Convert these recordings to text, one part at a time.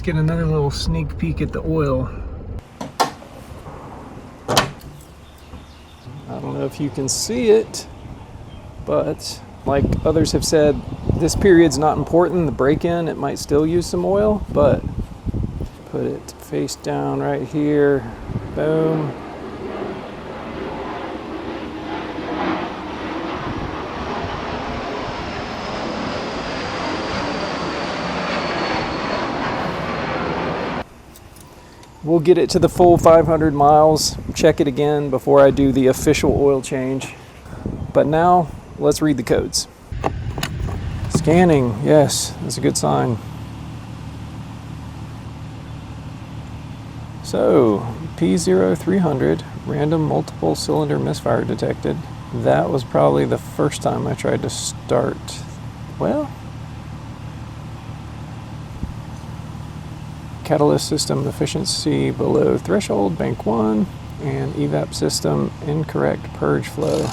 get another little sneak peek at the oil. I don't know if you can see it, but like others have said, this period's not important. The break-in, it might still use some oil, but put it face down right here. Boom. We'll get it to the full 500 miles, check it again before I do the official oil change. But now, let's read the codes. Scanning, yes, that's a good sign. So, P0300, random multiple cylinder misfire detected. That was probably the first time I tried to start. Well, catalyst system efficiency below threshold, bank 1, and EVAP system incorrect purge flow.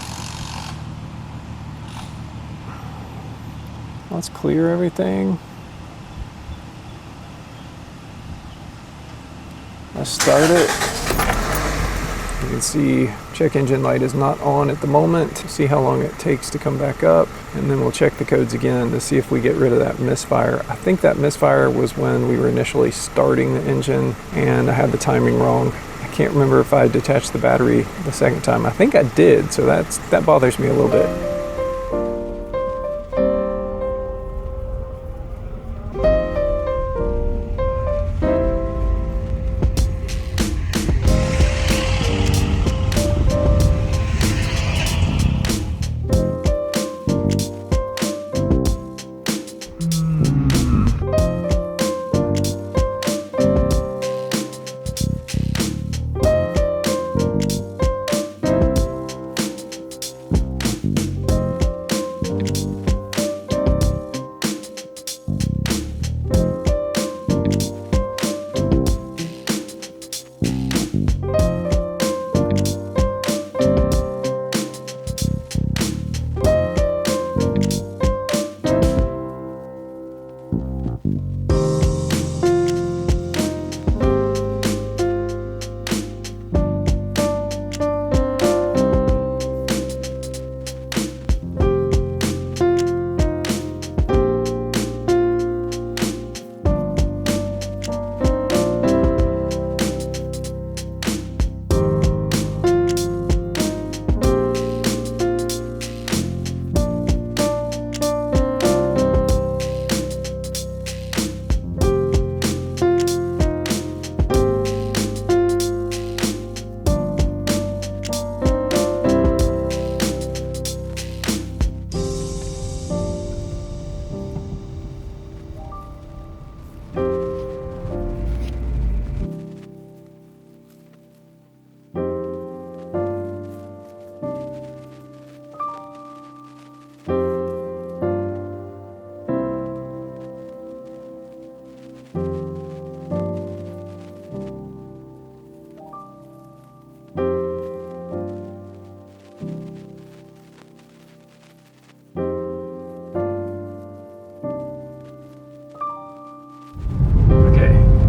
Let's clear everything. Let's start it. You can see check engine light is not on at the moment. See how long it takes to come back up, and then we'll check the codes again to see if we get rid of that misfire. I think that misfire was when we were initially starting the engine and I had the timing wrong. I can't remember if I detached the battery the second time. I think I did, so that bothers me a little bit.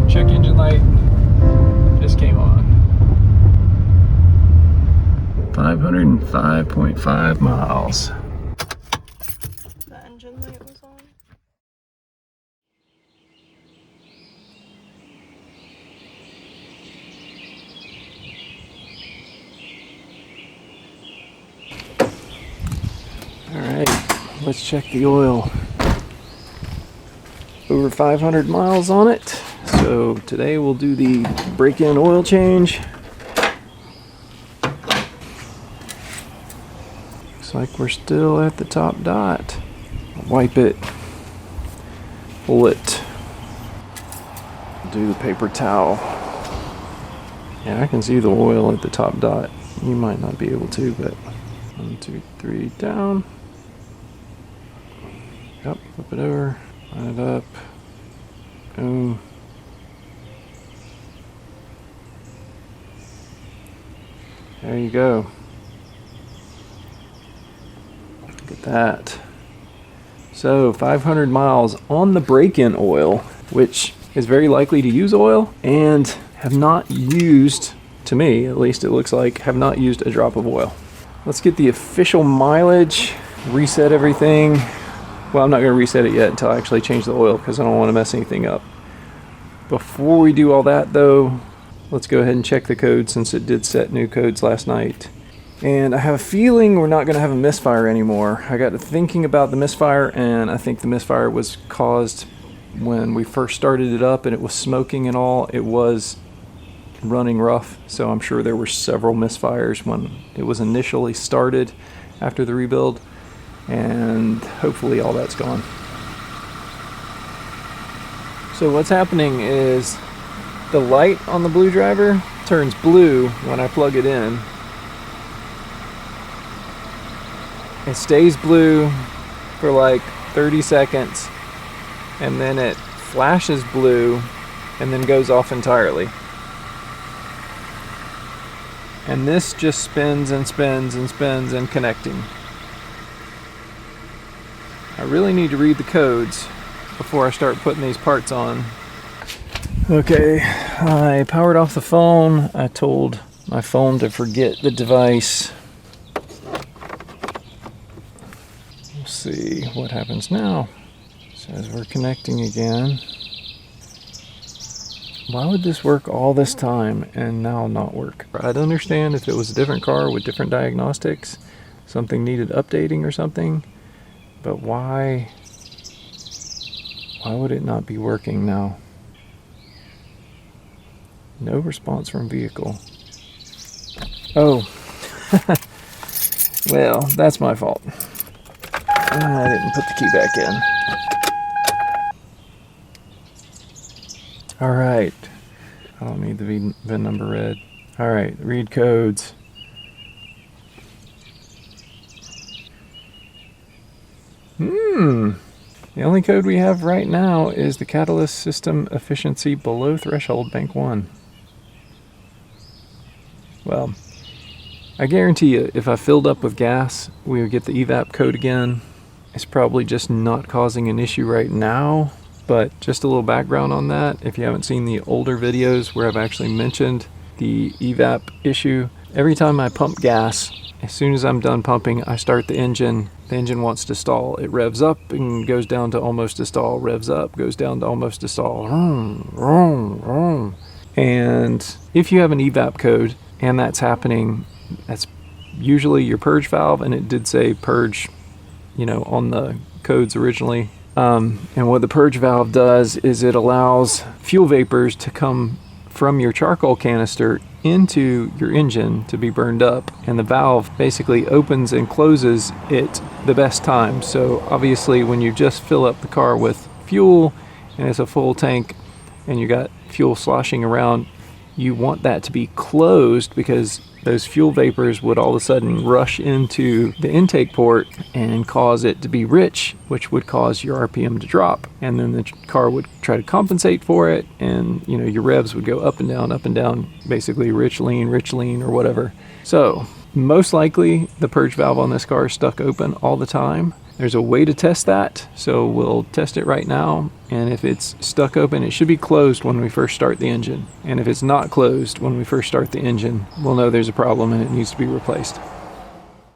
Check engine light just came on. 505.5 miles. The engine light was on. Alright, let's check the oil. Over 500 miles on it. So today we'll do the break-in oil change. Looks like we're still at the top dot. Wipe it, pull it, do the paper towel. Yeah, I can see the oil at the top dot. You might not be able to, but 1, 2, 3 down. Yep, flip it over, line it up, boom. There you go. Look at that. So 500 miles on the break-in oil, which is very likely to use oil and have not used, to me at least it looks like, have not used a drop of oil. Let's get the official mileage, reset everything. Well, I'm not going to reset it yet until I actually change the oil because I don't want to mess anything up. Before we do all that though, let's go ahead and check the code since it did set new codes last night. And I have a feeling we're not going to have a misfire anymore. I got to thinking about the misfire, and I think the misfire was caused when we first started it up and it was smoking and all. It was running rough, so I'm sure there were several misfires when it was initially started after the rebuild, and hopefully all that's gone. So what's happening is the light on the blue driver turns blue when I plug it in. It stays blue for like 30 seconds and then it flashes blue and then goes off entirely. And this just spins and spins and spins and connecting. I really need to read the codes before I start putting these parts on. Okay, I powered off the phone. I told my phone to forget the device. We'll see what happens now. Says we're connecting again. Why would this work all this time and now not work? I'd understand if it was a different car with different diagnostics, something needed updating or something, but why would it not be working now? No response from vehicle. Oh, well, that's my fault. I didn't put the key back in. All right. I don't need the VIN number read. All right, read codes. The only code we have right now is the catalyst system efficiency below threshold bank 1. Well, I guarantee you, if I filled up with gas, we would get the EVAP code again. It's probably just not causing an issue right now, but just a little background on that. If you haven't seen the older videos where I've actually mentioned the EVAP issue, every time I pump gas, as soon as I'm done pumping, I start the engine wants to stall. It revs up and goes down to almost to stall, revs up, goes down to almost to stall. And if you have an EVAP code and that's happening, that's usually your purge valve, and it did say purge, on the codes originally. And what the purge valve does is it allows fuel vapors to come from your charcoal canister into your engine to be burned up, and the valve basically opens and closes it the best time. So obviously when you just fill up the car with fuel and it's a full tank and you got fuel sloshing around, you want that to be closed because those fuel vapors would all of a sudden rush into the intake port and cause it to be rich, which would cause your RPM to drop. And then the car would try to compensate for it, and your revs would go up and down, basically rich lean, or whatever. So most likely the purge valve on this car is stuck open all the time. There's a way to test that, so we'll test it right now. And if it's stuck open, it should be closed when we first start the engine. And if it's not closed when we first start the engine, we'll know there's a problem and it needs to be replaced.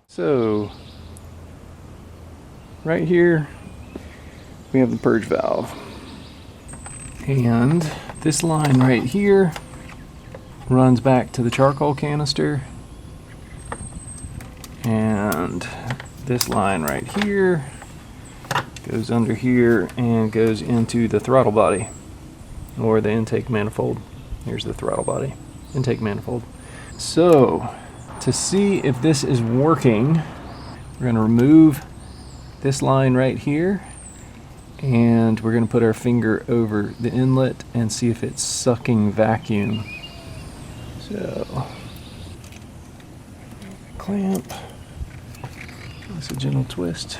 So, right here, we have the purge valve. And this line right here runs back to the charcoal canister. And this line right here goes under here and goes into the throttle body, or the intake manifold. Here's the throttle body, intake manifold. So to see if this is working, we're going to remove this line right here, and we're going to put our finger over the inlet and see if it's sucking vacuum. So clamp. That's a gentle twist.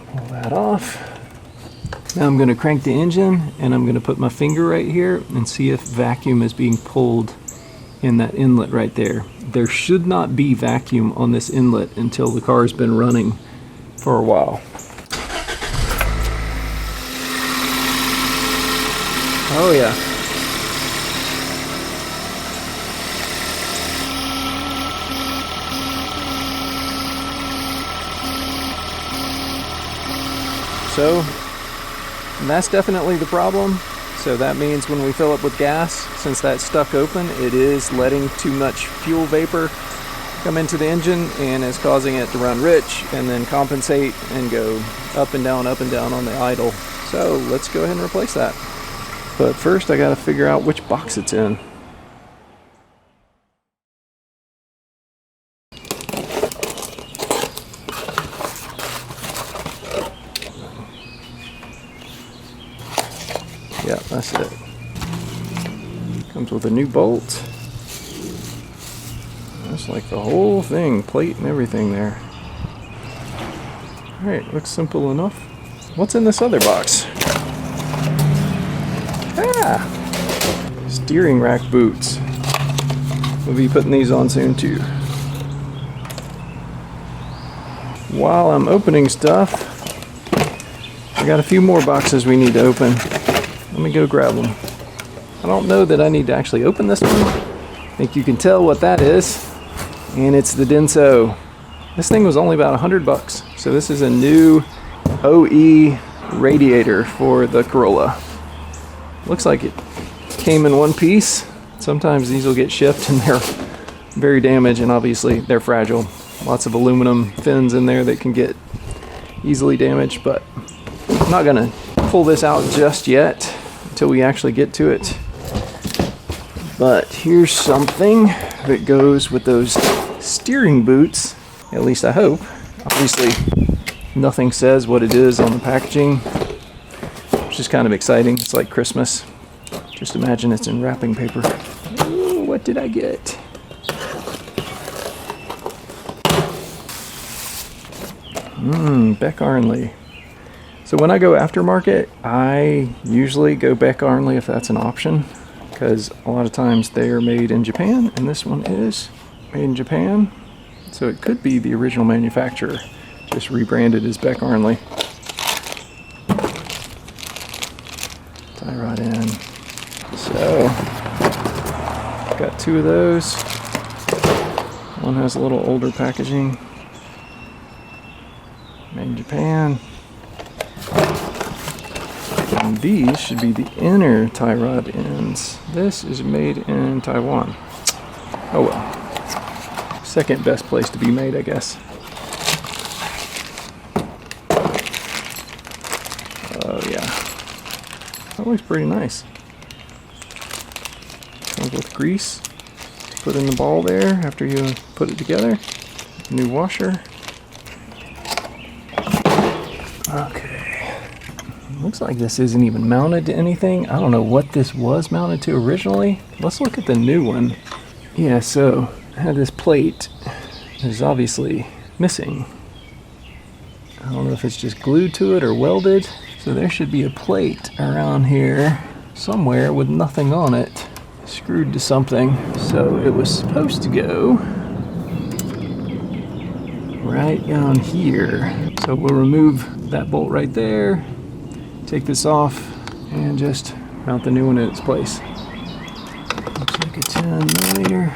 Pull that off. Now I'm going to crank the engine, and I'm going to put my finger right here and see if vacuum is being pulled in that inlet right there. There should not be vacuum on this inlet until the car's been running for a while. Oh yeah. So that's definitely the problem. So that means when we fill up with gas, since that's stuck open, it is letting too much fuel vapor come into the engine and is causing it to run rich and then compensate and go up and down on the idle. So let's go ahead and replace that. But first I gotta figure out which box it's in. Yeah, that's it. Comes with a new bolt. That's like the whole thing, plate and everything there. Alright, looks simple enough. What's in this other box? Ah! Steering rack boots. We'll be putting these on soon too. While I'm opening stuff, I got a few more boxes we need to open. Let me go grab them. I don't know that I need to actually open this one. I think you can tell what that is. And it's the Denso. This thing was only about $100. So this is a new OE radiator for the Corolla. Looks like it came in one piece. Sometimes these will get shipped and they're very damaged, and obviously they're fragile. Lots of aluminum fins in there that can get easily damaged, but I'm not gonna pull this out just yet until we actually get to it. But here's something that goes with those steering boots, at least I hope. Obviously nothing says what it is on the packaging, which is kind of exciting. It's like Christmas. Just imagine it's in wrapping paper. Ooh, what did I get? Beck Arnley. So when I go aftermarket, I usually go Beck Arnley if that's an option, because a lot of times they are made in Japan, and this one is made in Japan. So it could be the original manufacturer, just rebranded as Beck Arnley. Tie rod in. So, got two of those. One has a little older packaging. Made in Japan. And these should be the inner tie rod ends. This is made in Taiwan. Oh well. Second best place to be made, I guess. Oh yeah. That looks pretty nice. Comes with grease. Put in the ball there after you put it together. New washer. Okay. Looks like this isn't even mounted to anything. I don't know what this was mounted to originally. Let's look at the new one. Yeah, so I had this plate that is obviously missing. I don't know if it's just glued to it or welded. So there should be a plate around here somewhere with nothing on it, screwed to something. So it was supposed to go right down here. So we'll remove that bolt right there, take this off, and just mount the new one in its place. Looks like a 10mm.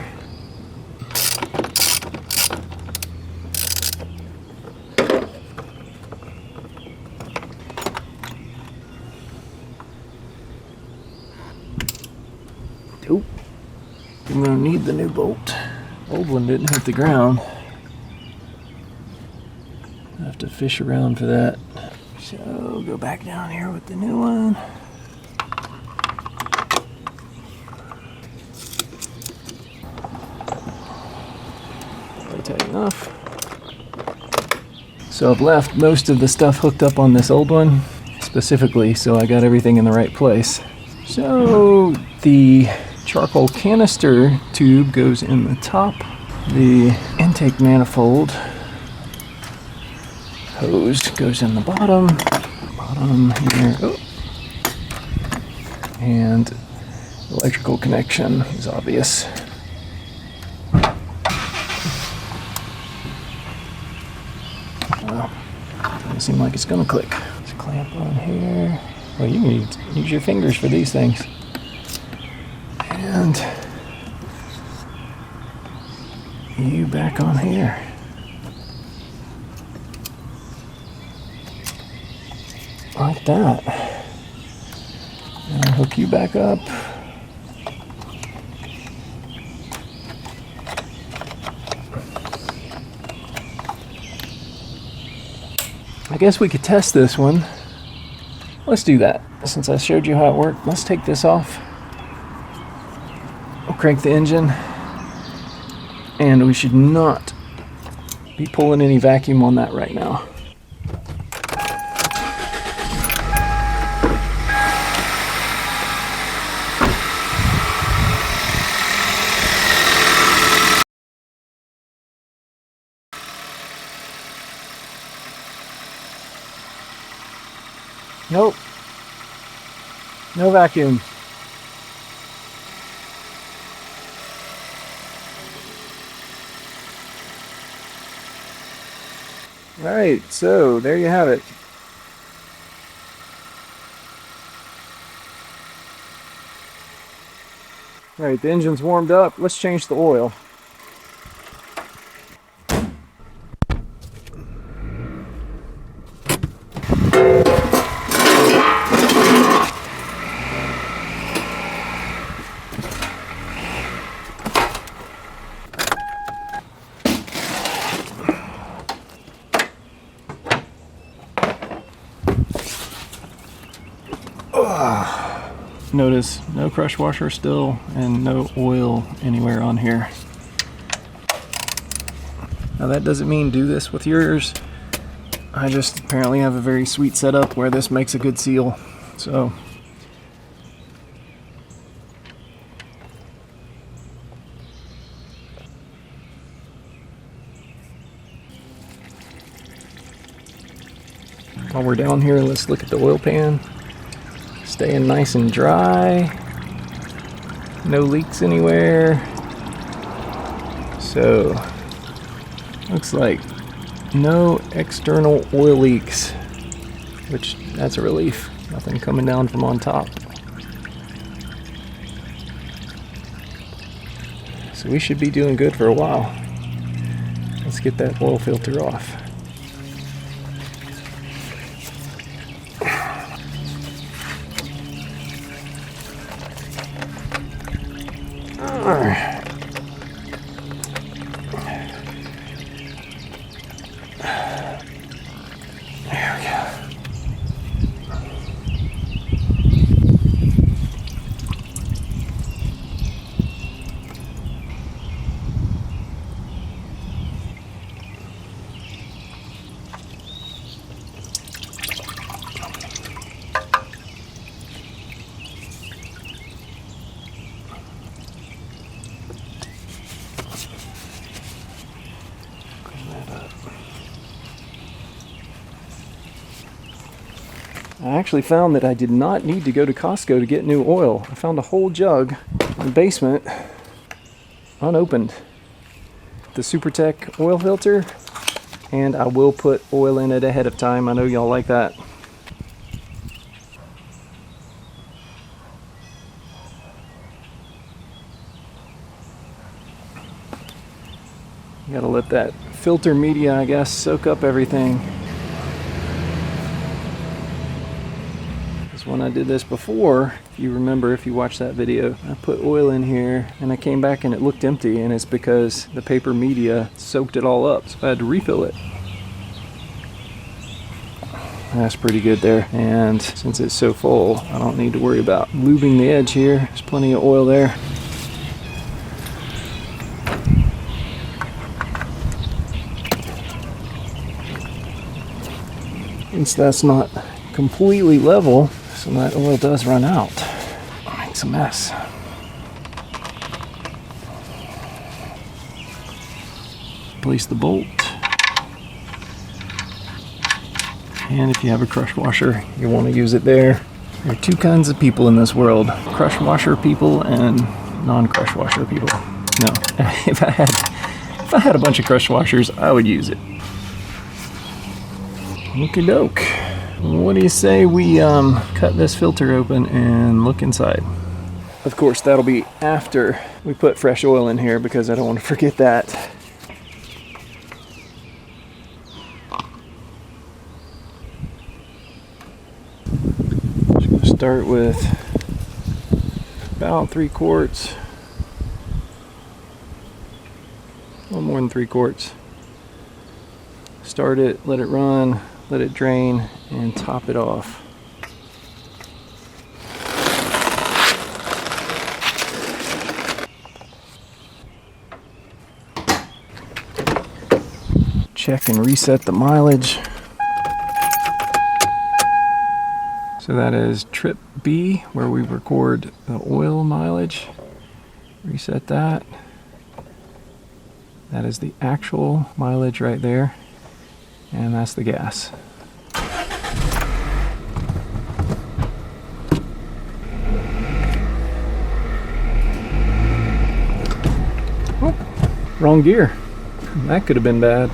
Nope. I'm gonna need the new bolt. Old one didn't hit the ground. I have to fish around for that. So go back down here with the new one. Probably tight enough. So I've left most of the stuff hooked up on this old one, specifically so I got everything in the right place. So the charcoal canister tube goes in the top. The intake manifold hose goes in the bottom here. Oh. And electrical connection is obvious. seem like it's gonna click. Let's clamp on here. Well, you can use your fingers for these things. And you back on here. Like that. And I'll hook you back up. I guess we could test this one. Let's do that. Since I showed you how it worked, let's take this off. We'll crank the engine. And we should not be pulling any vacuum on that right now. Nope. No vacuum. All right, so there you have it. All right, the engine's warmed up. Let's change the oil. Notice no crush washer still and no oil anywhere on here. Now that doesn't mean do this with yours. I just apparently have a very sweet setup where this makes a good seal. So while we're down here, let's look at the oil pan. Staying nice and dry. No leaks anywhere. So, looks like no external oil leaks, which that's a relief. Nothing coming down from on top. So we should be doing good for a while. Let's get that oil filter off. I actually found that I did not need to go to Costco to get new oil. I found a whole jug in the basement, unopened. The SuperTech oil filter, and I will put oil in it ahead of time. I know y'all like that. You gotta let that filter media, I guess, soak up everything. When I did this before, if you remember, if you watched that video, I put oil in here and I came back and it looked empty, and it's because the paper media soaked it all up, so I had to refill it. That's pretty good there, and since it's so full, I don't need to worry about lubing the edge here. There's plenty of oil there. Since that's not completely level, so that oil does run out. It makes a mess. Place the bolt. And if you have a crush washer, you want to use it there. There are two kinds of people in this world: crush washer people and non-crush washer people. No, if I had a bunch of crush washers, I would use it. Okie doke. What do you say we cut this filter open and look inside? Of course, that'll be after we put fresh oil in here because I don't want to forget that. Just going to start with about 3 quarts. A little more than 3 quarts. Start it, let it run, let it drain, and top it off. Check and reset the mileage. So that is trip B, where we record the oil mileage. Reset that. That is the actual mileage right there. And that's the gas. Oh, wrong gear. That could have been bad.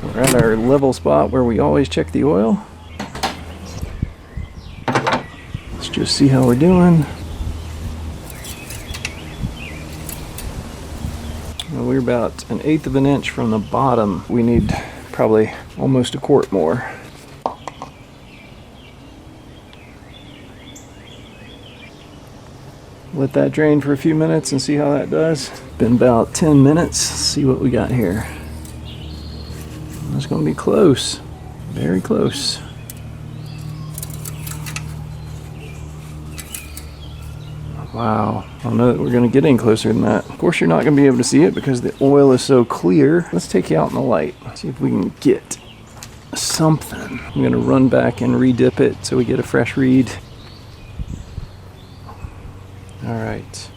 We're at our level spot where we always check the oil. Let's just see how we're doing. Well, we're about 1/8 of an inch from the bottom. We need probably almost a quart more. Let that drain for a few minutes and see how that does. Been about 10 minutes. Let's see what we got here. It's going to be close, very close. Wow, I don't know that we're going to get any closer than that. Of course, you're not going to be able to see it because the oil is so clear. Let's take you out in the light, see if we can get something. I'm going to run back and re-dip it so we get a fresh read. All right.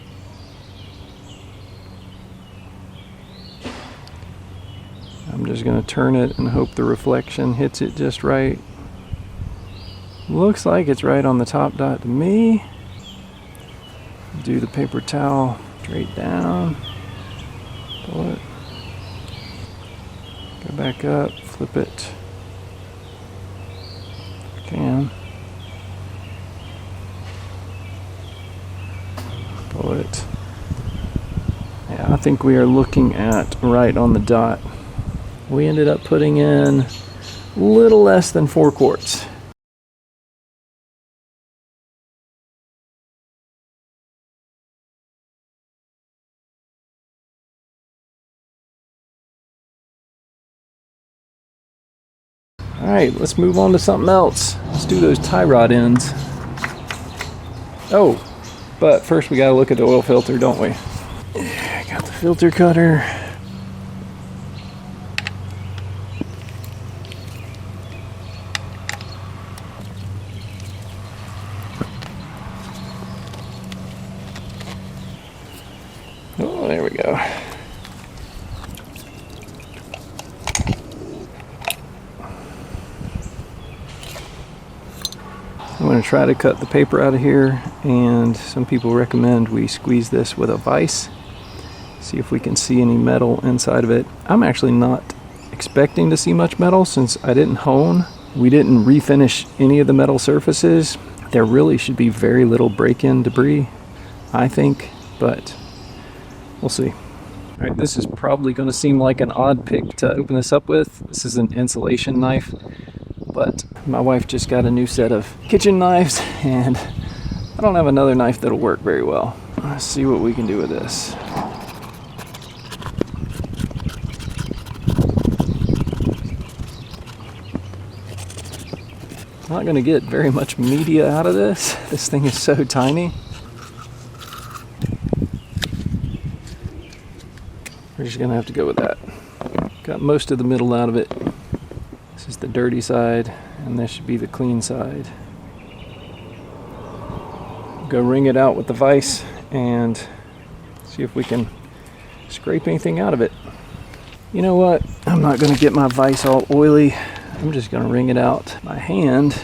I'm just going to turn it and hope the reflection hits it just right. Looks like it's right on the top dot to me. Do the paper towel straight down. Pull it. Go back up, flip it. If I can. Pull it. Yeah, I think we are looking at right on the dot. We ended up putting in a little less than 4 quarts. All right, let's move on to something else. Let's do those tie rod ends. Oh, but first we gotta look at the oil filter, don't we? Got the filter cutter. Oh, there we go. I'm going to try to cut the paper out of here, and some people recommend we squeeze this with a vise. See if we can see any metal inside of it. I'm actually not expecting to see much metal since I didn't hone. We didn't refinish any of the metal surfaces. There really should be very little break-in debris, I think, but we'll see. All right, this is probably going to seem like an odd pick to open this up with. This is an insulation knife, but my wife just got a new set of kitchen knives, and I don't have another knife that'll work very well. Let's see what we can do with this. I'm not going to get very much media out of this. This thing is so tiny. We're just going to have to go with that. Got most of the middle out of it. This is the dirty side, and this should be the clean side. Go wring it out with the vise and see if we can scrape anything out of it. You know what? I'm not going to get my vise all oily. I'm just gonna wring it out by hand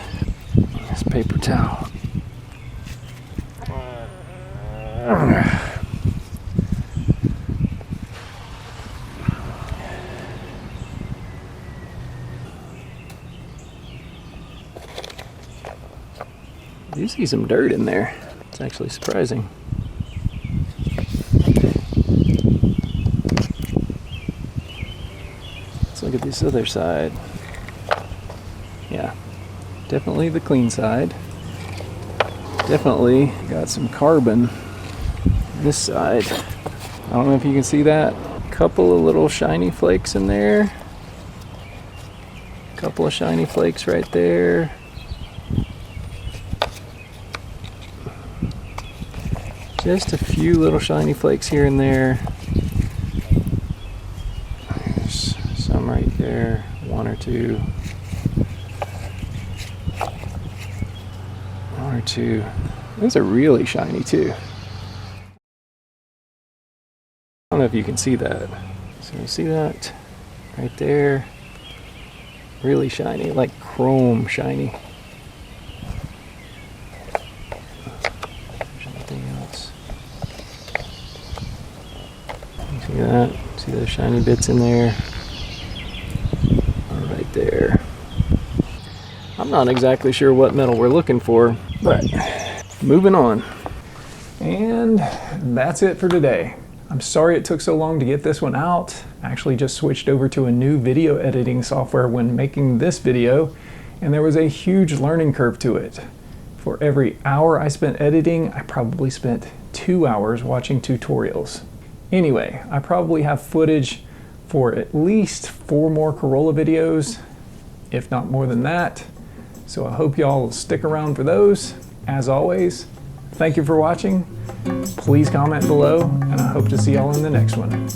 on this paper towel. You see some dirt in there. It's actually surprising. Let's look at this other side. Yeah, definitely the clean side. Definitely got some carbon this side. I don't know if you can see that. Couple of little shiny flakes in there. Couple of shiny flakes right there. Just a few little shiny flakes here and there. There's some right there, one or two. One or two. Those are really shiny too. I don't know if you can see that. So you see that right there? Really shiny, like chrome shiny. See that? See those shiny bits in there? Right there. I'm not exactly sure what metal we're looking for, but moving on. And that's it for today. I'm sorry it took so long to get this one out. I actually just switched over to a new video editing software when making this video, and there was a huge learning curve to it. For every hour I spent editing, I probably spent 2 hours watching tutorials. Anyway, I probably have footage for at least 4 more Corolla videos, if not more than that. So I hope y'all stick around for those. As always, thank you for watching. Please comment below, and I hope to see y'all in the next one.